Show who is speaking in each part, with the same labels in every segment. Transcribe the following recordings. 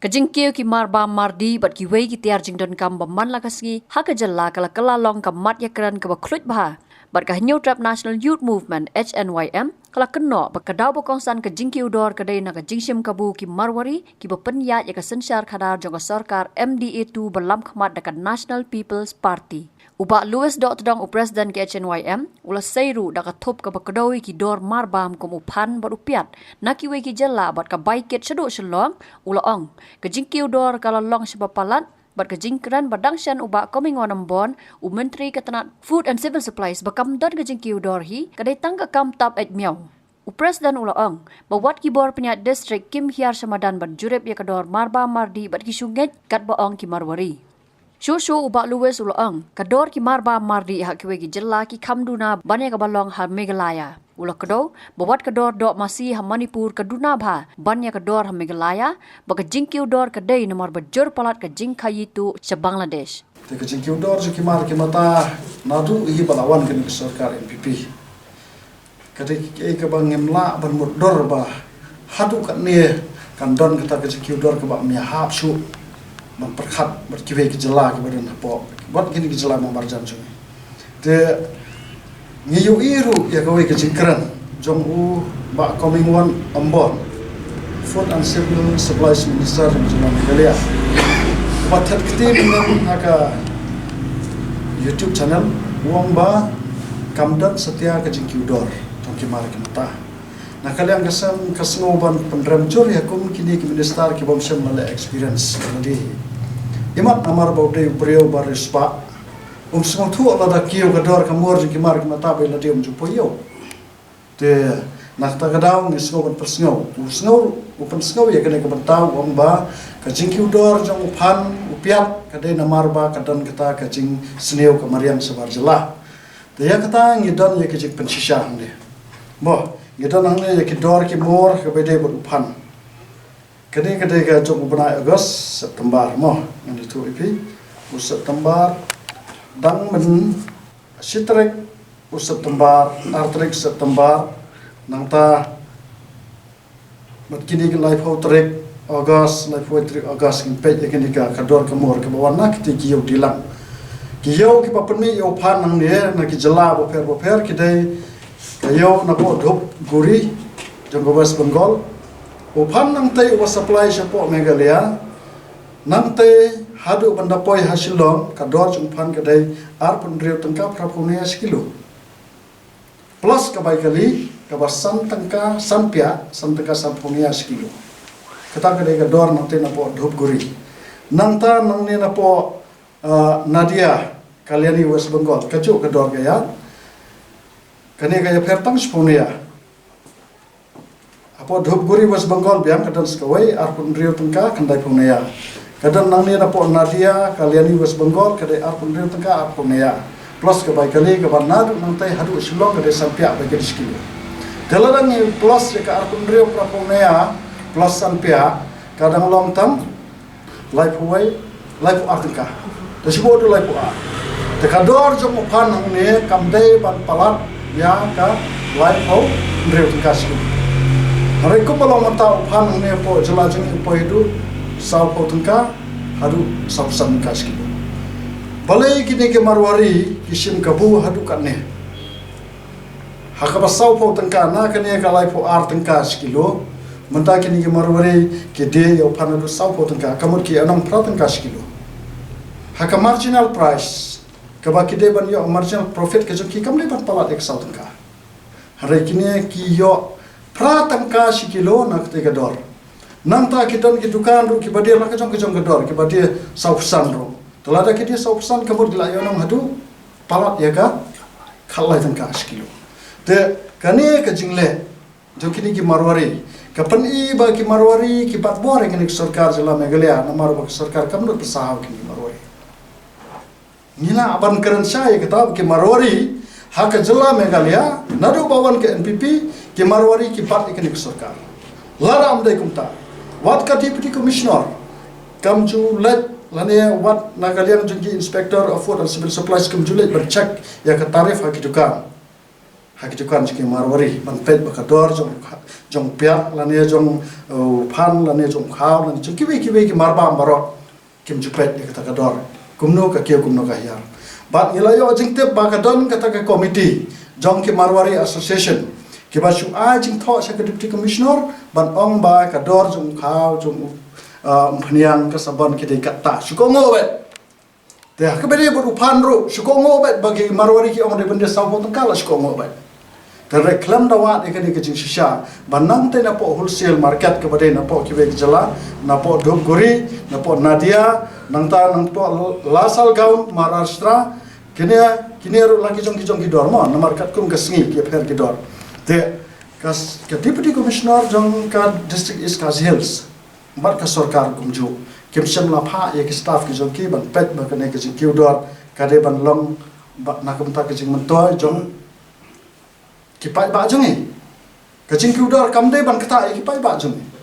Speaker 1: Kajingkiyo ki marba mardi bat ki wei ki tiar jingdon kam baman lakasgi haka jalla kala long kamat yakran ka baklut bah bat ka New Trap National Youth Movement HNYM kala keno bakadaw bokongsan kajingkiyo dor kadai na kajingsim kabu ki marwari ki bapenya ya kasensyar khadar jong sarkar MDA2 balam khamat dekat National People's Party. Ubak Louis dok tedong Presiden ke HNYM ula seiru dak thup ka bakadawi ki dor marbam kum uphan bat upiat nakiwe ki jalla bat ka baiket seduk selong ula ong kajingkiw dor kala long sebapalat bat kajingkran badangsyan ubak komingon ambon Menteri Ketenat Food and Civil Supplies bakam dot kajingkiw dor hi kadai tangka kam tap et miau Presiden ula ong bawat ki bor penyat distrik Kim Hiar Samadan bat jurep ya kador marba mardi bat ki sunget kat baong ki marwari Shushu ubak Louis ulang kador ki marba mardi hak kiwe ki jella ki kamduna bane ka balong ha Meghalaya ula kado bawat kador dok masih ha Manipur kaduna bha banya kador ha Meghalaya baka jingkiu dor kadai nomor bajur palat ka jingkayitu se Bangladesh
Speaker 2: te ka jingkiu dor je ki mar ki mata nadu hi balawan kan sarkar MPP kadai ke ka bangem la ban mud dor ba hadu kan ne kan don kata ka jingkiu dor ka ba mi hap su memperkhat berkiwe ke jela ke badan apa buat gini ke jela membarjan sungai te ngiyu iru ya kawe ke jingkran jong u ba coming one ambon Food and Civil Supplies Minister Jumlah Meghalaya batat kiti dengan aka YouTube channel uang ba kamdan setia ke jingkiu dor tong kimar ke mata nah kalian kesan kesngoban pendramjur ya kum kini ke minister ke bomsem male experience jadi imat amar baude brio barispa semua tu ala da kio kador kamor ke mar ke mata bela dia jupoyo te nak ta kadau ni snow persngow upan snow ya kene ke bentau ba ka jingkiu dor jong upan upiat kadai namar ba kadan kita ka jing sneu ke mariam sebar jelah te ya kata ngidon ya ke jing pensisah ni boh kita nang ne ki dor ki mor ke bede bot uphan kene kede ga jong bana Agust September mo ngan itu ipi September dang men sitrek September artrek September nang ta mat kini ki life out trek August life out trek August kin pe kene ga kador ke mor ke bawana kiti ki yo dilang ki yo ki papni yo phan nang ne na ki jela bo fer ki dai kayo napo dhop guri jong West Bengal upan nang tay upa supply siya po Meghalaya nang tay hadu bandapoy hasilong kador jong pan kaday arpun riyo tangka prapunia sekilo plus kabay kali kabasan tangka sanpunia sekilo kata kaday kador nang tay napo dhop guri nang ta nang ni napo Nadia Kalyani West Bengal kacu kador gaya kani kaya pertang sepunia apa dhop guri West Bengal biang kadan sekawai arpun rio tengka kandai punia kadang nang ni napo Nadia Kalyani West Bengal kadai arpun rio tengka arpunia plus kebai kali keban nadu nang tai hadu silong kadai sampia bagi sekilo dalam ni plus jika arpun rio prapunia plus sampia kadang long term life away life artengka dasibo do life a tekador jong upan nang ni kamdai ban palat ya ka live ho ndreu kasih. Hari ko belum tahu pan ne po jelajeng po itu sau po tengka hadu sabsan kasih. Balai kini ke marwari kisim kabu hadu kan ne. Hakaba sau po tengka na kini ka live ho ar tengka sekilo. Menta kini ke marwari ke de yo pan hadu sau po tengka kamut ki 6 tengka sekilo. Haka marginal price kabaki de ban yo marginal profit ke joki kamle ban palat ek sau tengka hari kini ki yo pra tengka sikilo nak te gador nang ta kitan ki dukan ru ki badir nak jong gador ki badir sau pesan ru telada ki dia sau pesan kabur gila yo nang hadu palat ya ga khalai tengka sikilo te kani ke jingle joki ni ki marwari kapan i ba ki marwari ki pat bor ngene sarkar jela Meghalaya namar ba sarkar kamnut pesahau ki marwari nila aban keren saya kata ke marwari hak jela Meghalaya nadu bawan ke NPP ke marwari ki pat ikan ke sarkar lara amdai kumta wat ka deputy commissioner kamju let lane wat Nagaland jengki inspector of food and civil supplies kamju let bercek ya ke tarif hak dukan hakitukan jiki marwari ban pet bakador jong piak lani jong pan lani jong khao lani jong kiwi ki marba maro kim jupet kata kador kumno ka kieu kumno ka hiar bat ilayo jingte bakadon kata ka committee jong ki marwari association ki ba shu a jing tho sa deputy commissioner ban ong ba kador jong khao jong phniang ka sabon ki de kata sukongo bet te ka beri bu pan ru sukongo bet bagi marwari ki ong de bende sawo tangkala sukongo bet te reklam dawa de ka jing shisha banang te na po wholesale market ka bade na po ki be jala na po Dhubguri na po Nadia nang po Lasal Gaon Maharashtra kini ru lagi jong ki dor mo na market kum ka sngi ki pher ki dor te kas ka deputy commissioner jong ka district East Khasi Hills mar ka sarkar kum ju kim sem la pha ye ki staff ki jong ki ban pet ba ka ne ki jing ki dor ka de ban long ba na kum ta ki jing mentoy jong ki pai ba jong ni ka jing ki dor kam de ban kata ye ki pai ba jong ni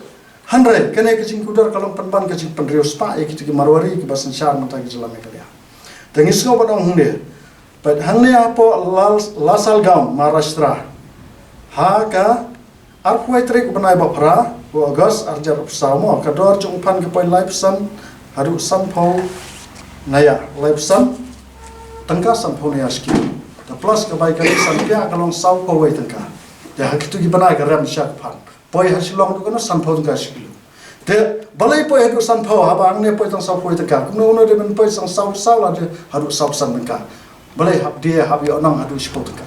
Speaker 2: hanre kene ke jing kudar kalong panban ke jing penrios pa e ki marwari ki basan shar mata ki jala mekalya tengis ngo badong hunde pat hangne apo Lasal Gaon Maharashtra ha ka arkwai trek banai bapra ko August arjar upsamo kador jung pan ke poi live san haru san phau naya live san tangka san phau naya ski ta plus ka bai ka san pya kalong sau ko wai tangka ya hakitu ki banai ka ram shak pan poi hasilong tu kana sanpau tu kasikilo te balai poi hadu sanpau haba angne poi tang sau poi taka kuno de ben poi sang sau la de hadu sau san ka balai hab dia hab yo nang hadu spot ka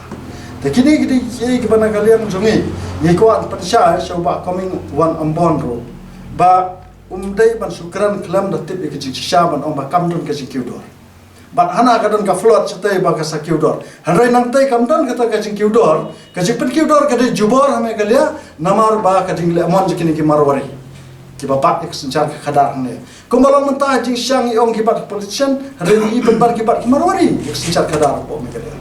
Speaker 2: te kini gidi ye ki bana kalian jongi ye ko an pansha shoba coming one ambon ro ba dai ban sukran klam da tip ki sha ban ba kam don ka sikidor bat hana ka don ka float chate ba ka sakidor hanrai nang tai kam don ka ta ka sikidor ka jipet kidor ka de jubor hame galia namar ba ka dingle amon jikini ki marwari ki bapak ek sencar ka khadar ne kumbalong menta jing syang iong ki bat politician hanrai ni ben bar ki bat ki marwari ek sencar khadar po me galia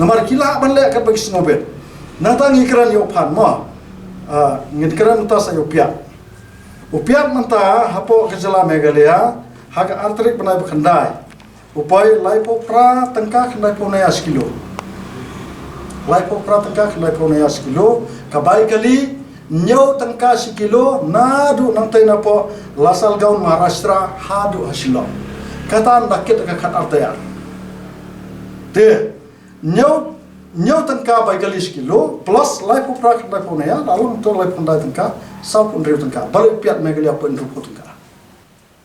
Speaker 2: namar kila ban le ka bagi snobet natang ikran yo phan mo ngidkran ta sa yo pia upiak menta hapo ke jala me galia hak artrik banai khandai upai laipo pra tangka khandai po na kilo laipo pra tangka khandai po na kilo kabai kali nyau tangka kilo nadu nang tai na po Lasal Gaon Maharashtra hadu hasilo kata nakit ka khat artaya te nyau tangka bai kali kilo plus laipo pra khandai po na lalu to laipo khandai tangka sau pun riu tangka balik piat me galia po ndrupo tangka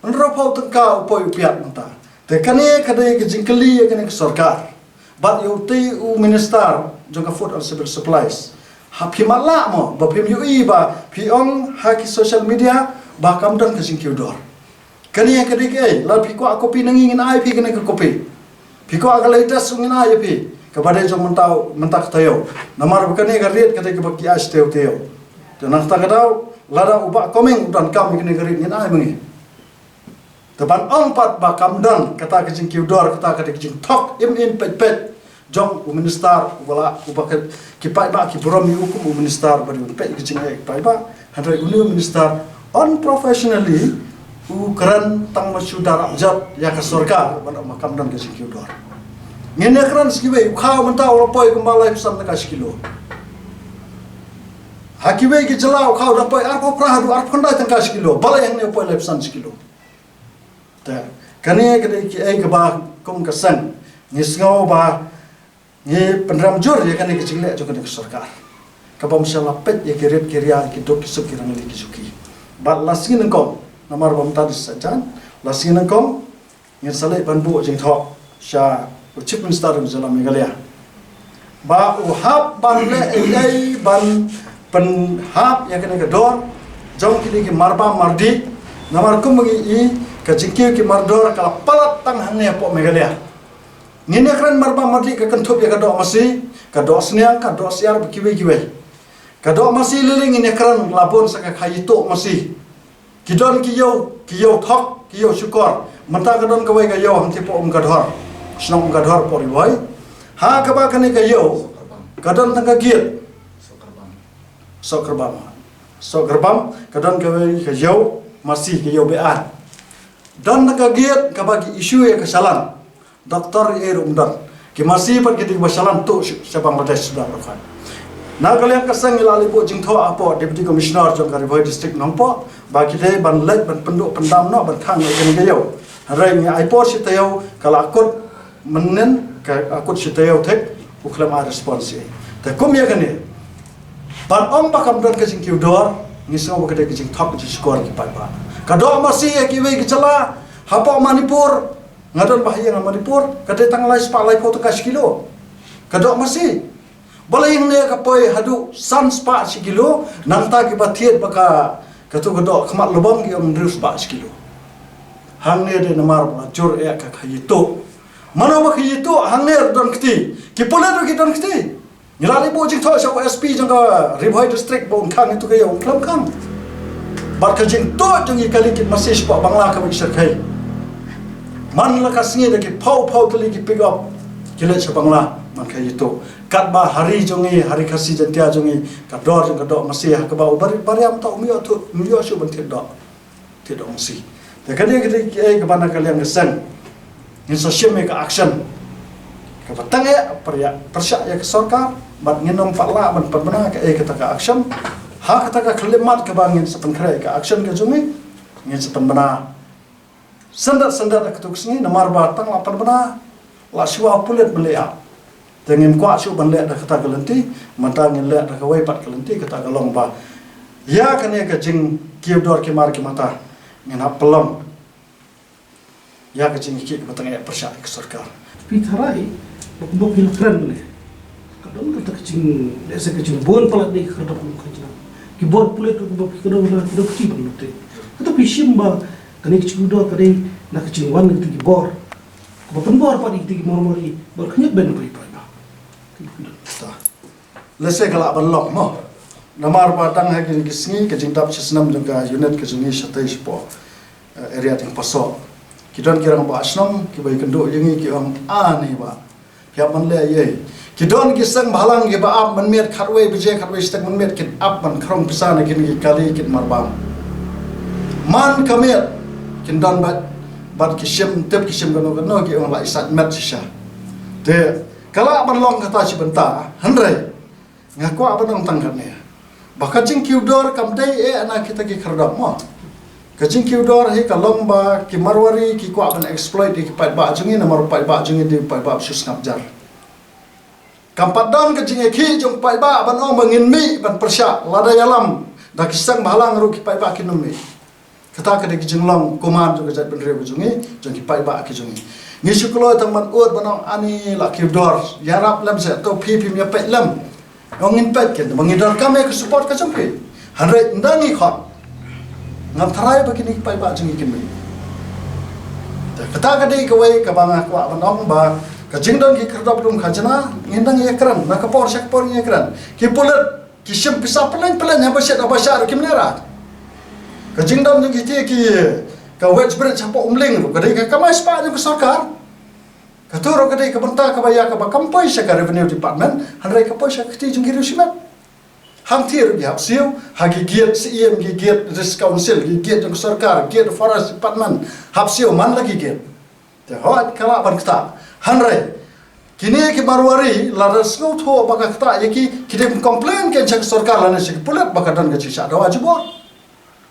Speaker 2: ndrupo tangka upai piat menta te kane kadai ke jingkeli kane ke sarkar bat yo te u minister jonga food and civil supplies ha phimala mo ba phim yu i ba phiong ha ki social media ba kam dan ke jingkiu dor kane kadai ke la phi ko kopi nangin ai phi kane ke kopi phi ko aga latest ngin ai phi ka badai jong mentak tayo namar kane ga riet kadai ke baki as teo te nak ta kadau lada uba komeng udan kam kane ga riet ngin ai mengi teban empat bakam dan kata kecing kiudor kata kecing tok in pet jong minister wala ubaket kipai ba ki borom hukum minister bari pet kecing ai pai ba hadai unu minister unprofessionally ukran tang masudara jat ya ka sarkar ban makam dan kecing kiudor ngene kran skiwe khaw menta wala poi kumbalai sam ka skilo hakiwe ki jalao khaw da poi arko prahadu arphanda tang ka skilo balai hang ne poi lep san skilo ta kane kade ki ai ba kum kasan ngisngau ba ni penram jur ya kane ki jingle jo kane sarkar ka bam shala pet ya kiret kiria ki dok sub ki rangli ki juki ba lasing ngkom namar bam ta sajan lasing ngkom ngir sale ban bu jing tho sha chief minister of jala meghalaya ba uhap ban le ai ban pen hap ya kane ka dor jong ki marba mardi namar kum i kajingkiu ki mardor kala palat tang hangne po megalea ngine kran marba mardi ka kanthop ya kado masi kado sniang kado siar kiwe kado masi liling ngine kran labon saka khayito masi kidon kiyo thok kiyo syukor mata kadon kawai ka yo hanti po gadhor snong gadhor po riwai ha ka ba kane ka yo kadon tang ka giat sokerbam kadon kawai ka yo masih kiyo bean dan nakagiat kabagi isu ya kesalahan doktor rumdan ki masih pat kita masalah tu sa Bangladesh sudah berkan Na kalian kasang ilali po jing tho apo deputy commissioner jong Kariboi district nongpo ba kide ban let ban penduk pendam no ban khang ngai gayo harai ni ai por si tayo kala akut menen ka akut si tayo tek uklam a response ta kum ya kane ban ong ba kam don ka jing kiudor ni so ba kade jing thok ji skor ki pa ba ka do masih ki we ki chala hapo Manipur ngadon bahaya ng Manipur kade tanglai spa lai photo ka kilo ka do masih balai ne kapoy hadu san spa sikilo nangta ki bathiet baka katu godo khamat lobang ki om drus spa sikilo hang ne de namar ba jor e ka khayito mano ba khayito hang ne don kti ki pola ki don kti nilali bo jing tho sa SP jang ka Ribhoi district bo khang itu kayo klam khang bar ka jing to jang i kali ki masih spa bangla ka bi sarkai man la ka singi de ki pau tali ki pick up kile sa bangla man khayito kat ba hari jongi hari khasi jantia jongi kador jong kadok masih ka ba bari am ta umio su ban ti do msi te kadi kadi ke bana kalian ngesen in social media action ka batang ya persya ya ke sarkar bat nginom pala ban parbana ka kata ka action ha kata ka kalimat ka bangin sepen kre ka action ka jongi ngin sepen bana sandat ka tuksni namar ba tang la parbana la siwa pulet belia tengim kuat su ban le da kata galenti mata ngin le da kawai pat galenti kata galong ba ya kane ka jing kiudor ki mar ki mata ngin pelong ya ka jing ki batang ya persya ke sarkar
Speaker 3: pitharai bok bil kran ne kadon kata kecing desa kecing bon palat ni kadon kecing ki bon pulet bok kadon ki ban lutte kata pishim ba kane kecing do kare na kecing wan ki bor ko bor pa di mormori bor khnyet ben pri pa
Speaker 2: lese kala balok mo namar batang ha ki gisngi ke jingdap chisnam jangka unit ke jungi satai spo area ting paso kidon kirang ba asnom ki bai kendo yengi ki om ani ba kya man le ye kidon gisang bhalang ki ba ap man met khatwe bije khatwe stak man met kit ap man khrong pisa na kin ki kali kit marbam man kamet kindon bat kishim tep kishim gano ki on la isat met sha te kala ban long kata si benta handrai ngaku apa nang tangkat ni baka jing kiudor kam dai ana kita ki khardam mo ka jing kiudor he kalong ba ki marwari ki kwa ban exploit ki pai ba jungi namar pai ba jungi di pai ba sus ngapjar kam padam ka jing ki jong pai ba ban ong bangin mi ban persya lada yalam da kisang balang ru ki pai ba ki numi kata ka de ki jing long command jo jat ban re jungi jong ki pai ba ki jungi ni suklo tang man ut banong ani la kiudor yarap lam se to pi ya pe lam ngin pet ken mangidor kame ke support ka jampe hanre ndangi khot ngam tharai begini pai ba jingi kin mi kata ka dei ka wai ka banga kwa banong ba ka jingdon ki krdop dum khajana ngindang ekran na ka por sak por ekran ki pulat ki sim pisa pelan ha baset abasar ki menera ka jingdon jingi ti ki ka wet spread chapo umling ka dei ka kamai spa ju sarkar katuro kadai ka banta ka baya ka ba kampai sa ka revenue department hanrai ka poisa kti jung giru simat hang thir gi hap siu hagi giat CM gi giat risk council gi giat jung sarkar giat forest department hap siu man lagi giat te hot kala ban kta hanrai kini ki marwari la resno tho ba ka kta yaki kidem complain ke jang sarkar la nasi pulat ba ka dan ga chisa dawa jibo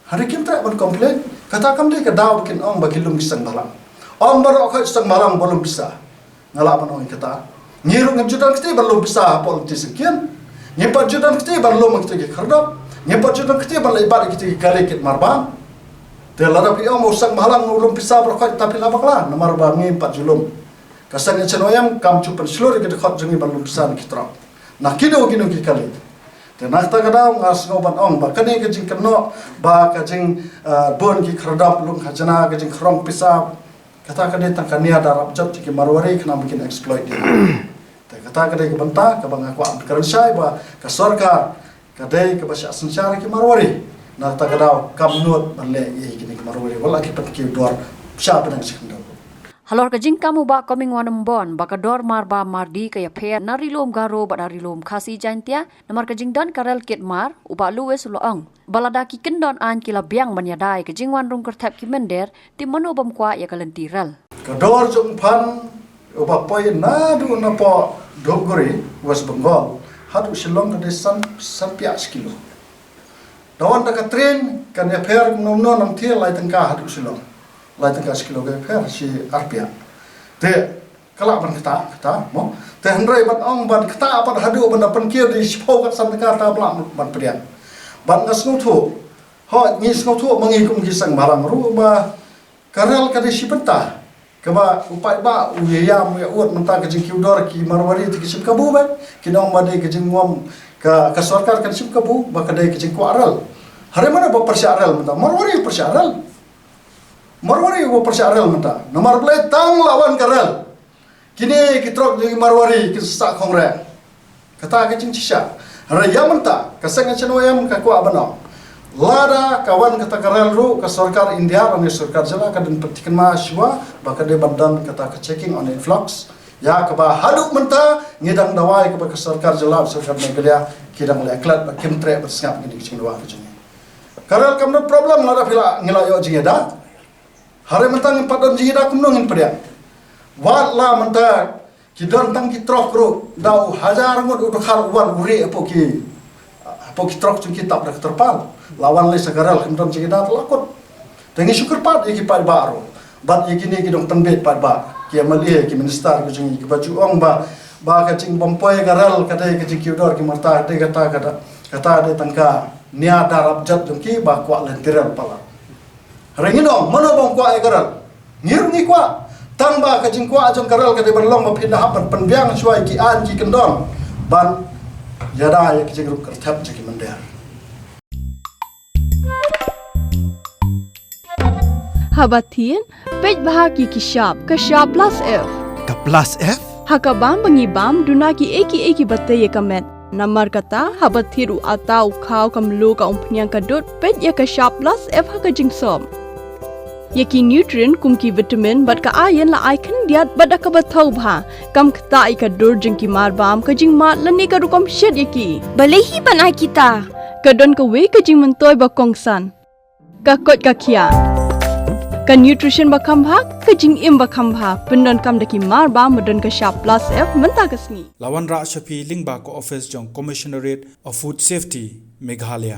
Speaker 2: hari kim tra ban complain kata kam de ka daw kin ong ba kilum kisang dalam om bar ok sang malang bolong bisa ngala manong kata ngiru ngam judan kti ballo bisa politis kian nyepat judan kti ballo mangti ki khardap nyepat judan kti ballo ibad kti kale kit marbam te lara pi om sang malang ulum bisa berkhot tapi labakla namar ba ngi pat julum kasang chenoyam kam chupan slori ki khot jungi ballo bisa ki tra na kido ki kale te nakta kadang ngas ngoban ong ba kane ke jing keno ba ka jing bon ki khardap lum khajana ke jing khrong bisa kata kadai tangkania darab job ciki marwari kena bikin exploit dia. Kata kadai ke banta ke bang aku ambil syai ba ke sarkar kadai ke basya sensyara ke marwari. Nah tak kadau kamnut berle ye kini ke marwari wala ki patki dor siapa yang sekendau.
Speaker 1: Halor ka jing kamu ba coming wanam bon ba ka dor mar ba mardi ka ya phe narilom garo ba narilom khasi jantia namar ka jing dan karel kit mar uba luwes loong balada ki kendon an kila biang banyadai ka jing wan rung kertap ki mender ti mano bam kwa ya kalentiral
Speaker 2: ka dor jung pan uba poi na du na po dogori was bengal hadu Shillong kan san pia kilo. Dawan tak train kan ya per nom nam thia lai tangka hadu Shillong. Lai tangka kilo ke per si arpia. Te kala ban kata mo. Te handrai ban ong ban kata ban hadu ban pan kia di spau kat san tangka ta bla ban prian. Ban ngas tu. Ho ngis tu mangi kum kisang barang ru ba karel kan si penta. Kaba upai ba uyam ya uat menta kejing kiudor ki marwari ti kisip kabu ba kinong made kejing ngom ka sarkar kan sip kabu ba kadai kejing ku aral hare mana ba persyaral menta marwari persyaral menta nomor play tang lawan karel kini kitrok di marwari kisa kongre kata kejing cisha hare ya menta kasang chenoyam ka ku abanau lada kawan kata karel ru ke sarkar India dan sarkar jala kadang petikan mahasiswa bakal dia badan kata ke checking on influx ya keba haduk menta ngidang dawai keba ke sarkar jala sarkar Meghalaya kidang le aklat ba kimtre bersngap ngini kicing dua kicing karel kamno problem lada pila ngila yo jingeda hare menta ngipadon jingeda kumno ngin pedia wat la menta kidon tang kitrok ru dau hajar ngut ukhar wan uri apoki trok cungki tak dak terpal lawan le sagaral kemdon cigida telakot tengi syukur pat iki pat baru bat iki ni kidong penbet pat ba ki amali ki minister ki jungi ki baju ong ba ka cing bompoy garal kata ki kiudor ki marta de kata de tangka nia darab jat jungki ba kwa lentiral pala rengi dong mana bong kwa garal ngir ni kwa tang ba ka cing kwa jong garal kata berlong ba pindah hapan penbiang suai ki an ki kendon ban yada ya ki grup kertap ki mender
Speaker 4: Habatin, pej bahagi kishap plus F.
Speaker 5: Ka plus F?
Speaker 4: Hakabam bangibam dunaki eki batay kamet. Namar kata habathiru atau kau kamlu ka umpnyang kadut pej ya kishap plus F haka jingsom. Yaki nutrient kumki vitamin bat ka ayan la icon diat bat ka bathau bha. Kam kata ikadur jingki marbam ka jing mat lani ka rukom shed yaki.
Speaker 6: Balehi banai kita.
Speaker 4: Kadon ka we ka jing mentoy ba kongsan. Ka kot ka kia. Ka nutrition bakam bha ka jing im bakam bha pendon kam daki mar ba modon ka sharp plus F menta kasni
Speaker 5: Lawan Ra Shafi Lingba ko office jong Commissionerate of Food Safety Meghalaya